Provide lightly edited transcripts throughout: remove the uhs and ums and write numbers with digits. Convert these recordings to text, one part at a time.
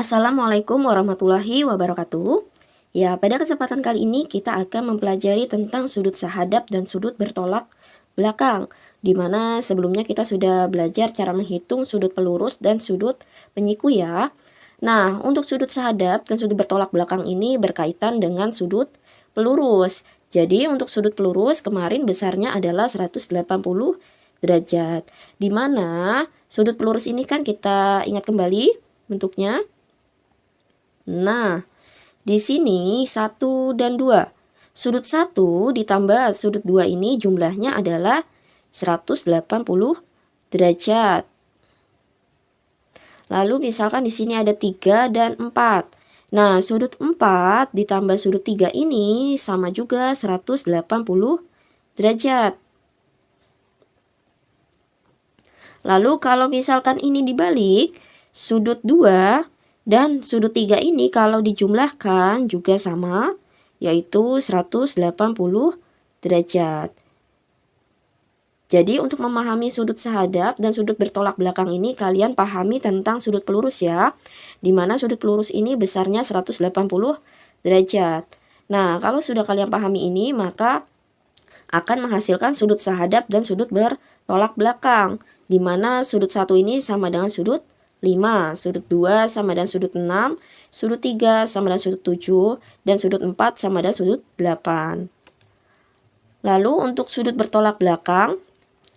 Assalamualaikum warahmatullahi wabarakatuh. Ya, pada kesempatan kali ini kita akan mempelajari tentang sudut sahadab dan sudut bertolak belakang, di mana sebelumnya kita sudah belajar cara menghitung sudut pelurus dan sudut penyiku ya. Nah, untuk sudut sahadab dan sudut bertolak belakang ini berkaitan dengan sudut pelurus. Jadi untuk sudut pelurus kemarin besarnya adalah 180 derajat. Di mana sudut pelurus ini kan kita ingat kembali bentuknya. Nah, di sini 1 dan 2. Sudut 1 ditambah sudut 2 ini jumlahnya adalah 180 derajat. Lalu misalkan di sini ada 3 dan 4. Nah, sudut 4 ditambah sudut 3 ini sama juga 180 derajat. Lalu kalau misalkan ini dibalik, sudut 2 dan sudut 3 ini kalau dijumlahkan juga sama, yaitu 180 derajat. Jadi untuk memahami sudut sahadab dan sudut bertolak belakang ini kalian pahami tentang sudut pelurus ya. Dimana sudut pelurus ini besarnya 180 derajat. Nah, kalau sudah kalian pahami ini maka akan menghasilkan sudut sahadab dan sudut bertolak belakang. Dimana sudut 1 ini sama dengan sudut 5, sudut 2 sama dengan sudut 6, sudut 3 sama dengan sudut 7, dan sudut 4 sama dengan sudut 8. Lalu untuk sudut bertolak belakang,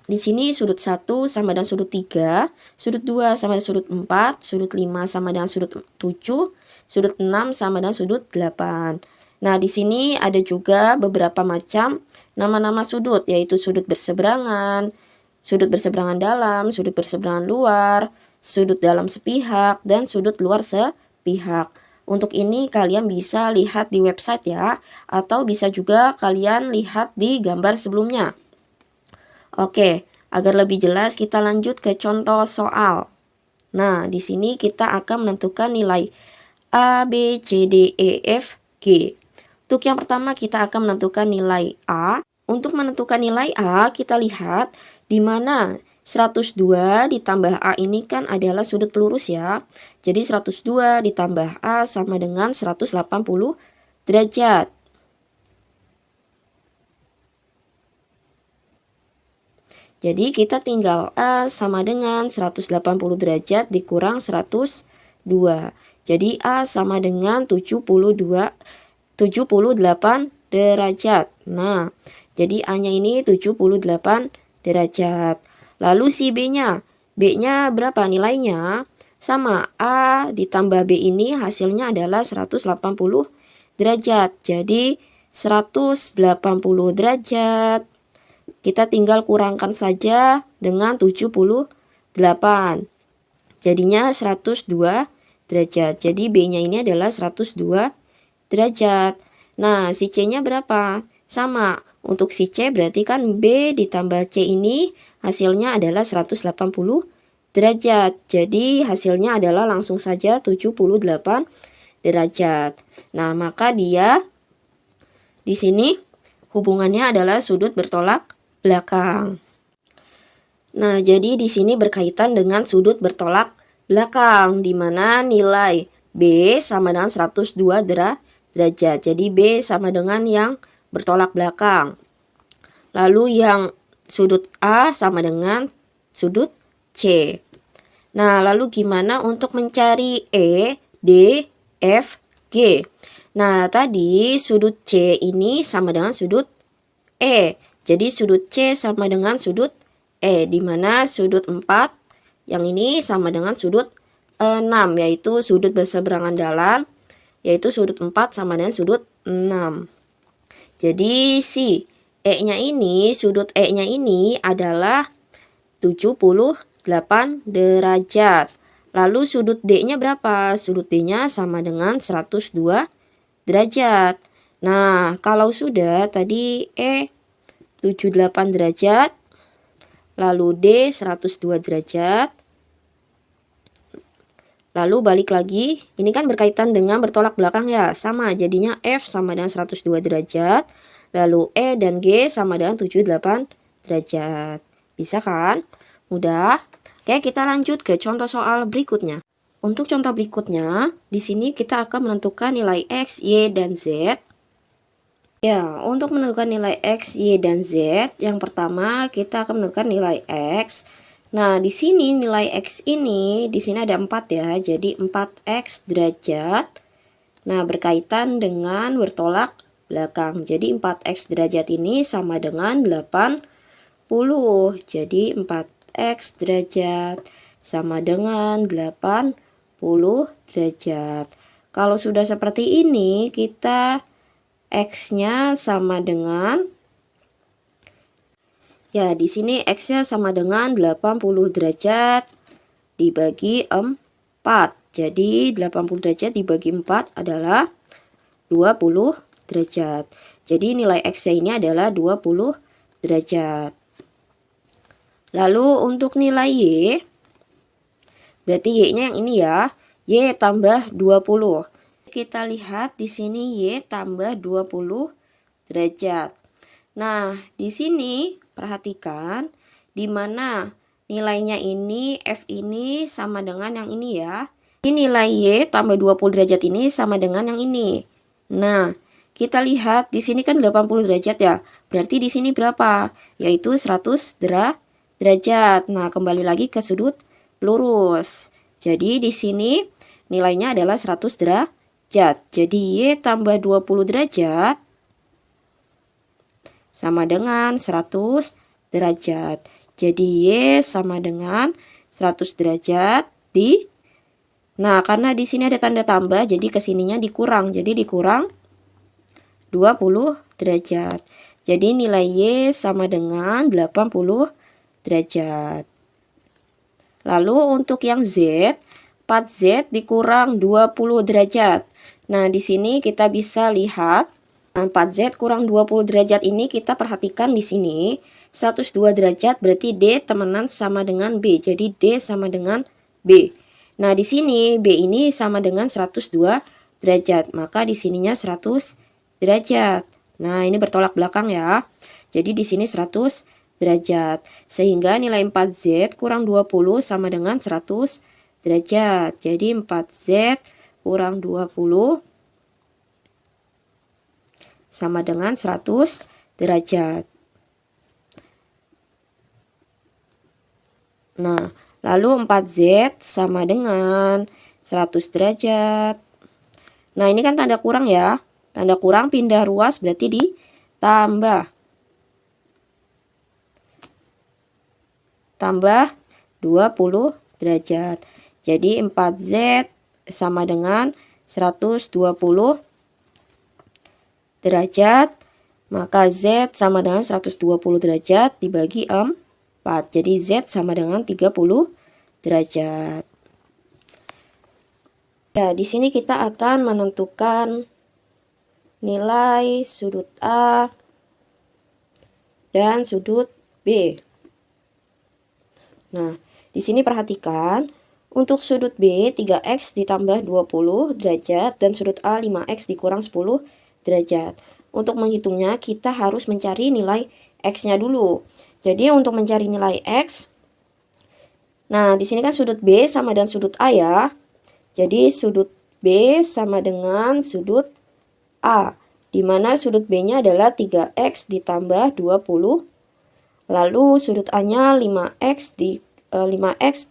di sini sudut 1 sama dengan sudut 3, sudut 2 sama dengan sudut 4, sudut 5 sama dengan sudut 7, sudut 6 sama dengan sudut 8. Nah, di sini ada juga beberapa macam nama-nama sudut, yaitu sudut berseberangan dalam, sudut berseberangan luar, sudut dalam sepihak, dan sudut luar sepihak. Untuk ini kalian bisa lihat di website ya, atau bisa juga kalian lihat di gambar sebelumnya. Oke, agar lebih jelas kita lanjut ke contoh soal. Nah, di sini kita akan menentukan nilai A, B, C, D, E, F, G. Untuk yang pertama kita akan menentukan nilai A. Untuk menentukan nilai A, kita lihat di mana 102 ditambah A ini kan adalah sudut pelurus ya. Jadi 102 ditambah A sama dengan 180 derajat. Jadi kita tinggal A sama dengan 180 derajat dikurang 102. Jadi A sama dengan 78 derajat. Nah, jadi A-nya ini 78 derajat. Lalu si B-nya. B-nya berapa nilainya? Sama, A ditambah B ini hasilnya adalah 180 derajat. Jadi 180 derajat. Kita tinggal kurangkan saja dengan 78. Jadinya 102 derajat. Jadi B-nya ini adalah 102 derajat. Nah, si C-nya berapa? Sama. Untuk si C berarti kan B ditambah C ini hasilnya adalah 180 derajat. Jadi hasilnya adalah langsung saja 78 derajat. Nah, maka dia di sini hubungannya adalah sudut bertolak belakang. Nah, jadi di sini berkaitan dengan sudut bertolak belakang, di mana nilai B sama dengan 102 derajat. Jadi B sama dengan yang bertolak belakang. Lalu yang sudut A sama dengan sudut C. Nah, lalu gimana untuk mencari E, D, F, G? Nah, tadi sudut C ini sama dengan sudut E. Jadi sudut C sama dengan sudut E, di mana sudut 4 yang ini sama dengan sudut 6, yaitu sudut berseberangan dalam, yaitu sudut 4 sama dengan sudut 6. Jadi si E-nya ini, sudut E-nya ini adalah 78 derajat. Lalu sudut D-nya berapa? Sudut D-nya sama dengan 102 derajat. Nah, kalau sudah tadi E 78 derajat, lalu D 102 derajat, lalu balik lagi, ini kan berkaitan dengan bertolak belakang ya, sama jadinya F sama dengan 102 derajat, lalu E dan G sama dengan 78 derajat. Bisa kan? Mudah. Oke, kita lanjut ke contoh soal berikutnya. Untuk contoh berikutnya, di sini kita akan menentukan nilai X, Y, dan Z. Ya, untuk menentukan nilai X, Y, dan Z, yang pertama kita akan menentukan nilai X. Nah, di sini nilai X ini, di sini ada 4 ya, jadi 4X derajat. Nah, berkaitan dengan bertolak belakang. Jadi 4X derajat ini sama dengan 80. Jadi 4X derajat sama dengan 80 derajat. Kalau sudah seperti ini, kita X-nya sama dengan, ya di sini X-nya sama dengan 80 derajat dibagi 4. Jadi 80 derajat dibagi 4 adalah 20 derajat. Jadi nilai X-nya ini adalah 20 derajat. Lalu untuk nilai Y, berarti Y-nya yang ini ya, Y tambah 20. Kita lihat di sini Y tambah 20 derajat. Nah, di sini perhatikan di mana nilainya ini F ini sama dengan yang ini ya. Ini nilai Y tambah 20 derajat ini sama dengan yang ini. Nah, kita lihat di sini kan 80 derajat ya. Berarti di sini berapa? Yaitu 100 derajat. Nah, kembali lagi ke sudut lurus. Jadi di sini nilainya adalah 100 derajat. Jadi Y tambah 20 derajat sama dengan 100 derajat. Jadi Y sama dengan 100 derajat Nah, karena di sini ada tanda tambah, jadi kesininya dikurang. Jadi dikurang 20 derajat. Jadi nilai Y sama dengan 80 derajat. Lalu untuk yang Z, 4Z dikurang 20 derajat. Nah, di sini kita bisa lihat 4Z kurang 20 derajat ini kita perhatikan di sini 102 derajat berarti D temenan sama dengan B. Jadi D sama dengan B. Nah, di sini B ini sama dengan 102 derajat. Maka di sininya 100 derajat. Nah, ini bertolak belakang ya. Jadi di sini 100 derajat. Sehingga nilai 4Z kurang 20 sama dengan 100 derajat. Jadi 4Z kurang 20 sama dengan 100 derajat. Nah, lalu 4Z sama dengan 100 derajat. Nah, ini kan tanda kurang ya. Tanda kurang pindah ruas berarti ditambah. Tambah 20 derajat. Jadi 4Z sama dengan 120 derajat. Maka Z sama dengan 120 derajat dibagi 4. Jadi Z sama dengan 30 derajat. Ya, di sini kita akan menentukan nilai sudut A dan sudut B. Nah, di sini perhatikan untuk sudut B 3X ditambah 20 derajat dan sudut A 5X dikurang 10 derajat. Untuk menghitungnya kita harus mencari nilai X-nya dulu. Jadi untuk mencari nilai X, nah di sini kan sudut B sama dengan sudut A ya. Jadi sudut B sama dengan sudut A, di mana sudut B-nya adalah 3X ditambah 20. Lalu sudut A-nya 5X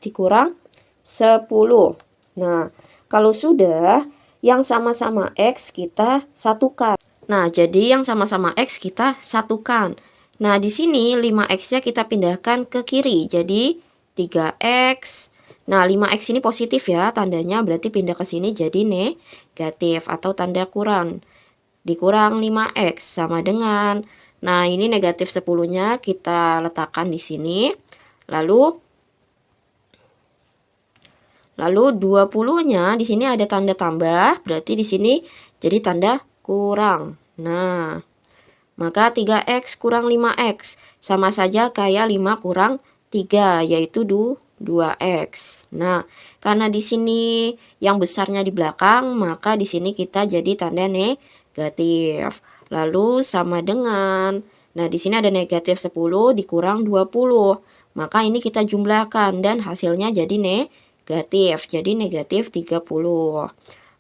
dikurang 10. Nah, kalau sudah yang sama-sama X kita satukan. Nah, jadi yang sama-sama X kita satukan. Nah, di sini 5X-nya kita pindahkan ke kiri. Jadi 3X. Nah, 5X ini positif ya tandanya, berarti pindah ke sini jadi negatif atau tanda kurang. Dikurang 5X sama dengan, nah ini negatif 10-nya kita letakkan di sini. Lalu 20-nya di sini ada tanda tambah, berarti di sini jadi tanda kurang. Nah, maka 3X kurang 5X sama saja kayak 5 kurang 3, yaitu 2X. Nah, karena di sini yang besarnya di belakang, maka di sini kita jadi tanda negatif. Lalu sama dengan, nah di sini ada negatif 10 dikurang 20. Maka ini kita jumlahkan dan hasilnya jadi negatif. negatif, jadi negatif 30.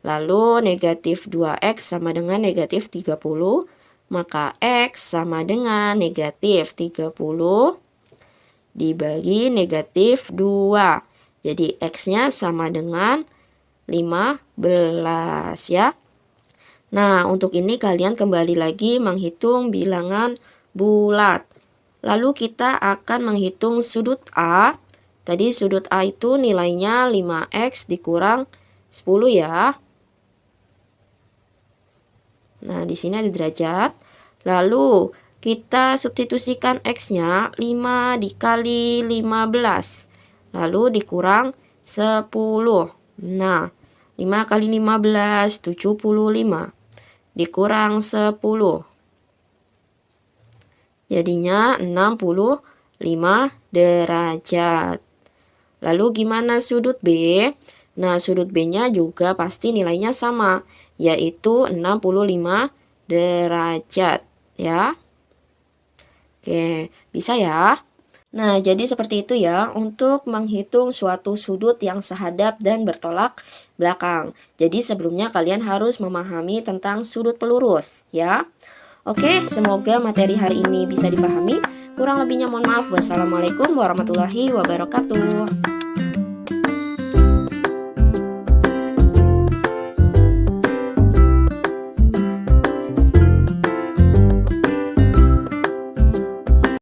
Lalu negatif 2x sama dengan negatif 30, maka x sama dengan negatif 30 dibagi negatif 2. Jadi x-nya sama dengan 15 ya. Nah, untuk ini kalian kembali lagi menghitung bilangan bulat. Lalu kita akan menghitung sudut A. Tadi sudut A itu nilainya 5x dikurang 10 ya. Nah, di sini ada derajat. Lalu kita substitusikan x-nya 5 dikali 15. Lalu dikurang 10. Nah, 5 kali 15, 75. Dikurang 10. Jadinya 65 derajat. Lalu gimana sudut B? Nah, sudut B-nya juga pasti nilainya sama, yaitu 65 derajat ya. Oke, bisa ya? Nah, jadi seperti itu ya untuk menghitung suatu sudut yang sehadap dan bertolak belakang. Jadi sebelumnya kalian harus memahami tentang sudut pelurus ya. Oke, semoga materi hari ini bisa dipahami. Kurang lebihnya mohon maaf. Wassalamualaikum warahmatullahi wabarakatuh.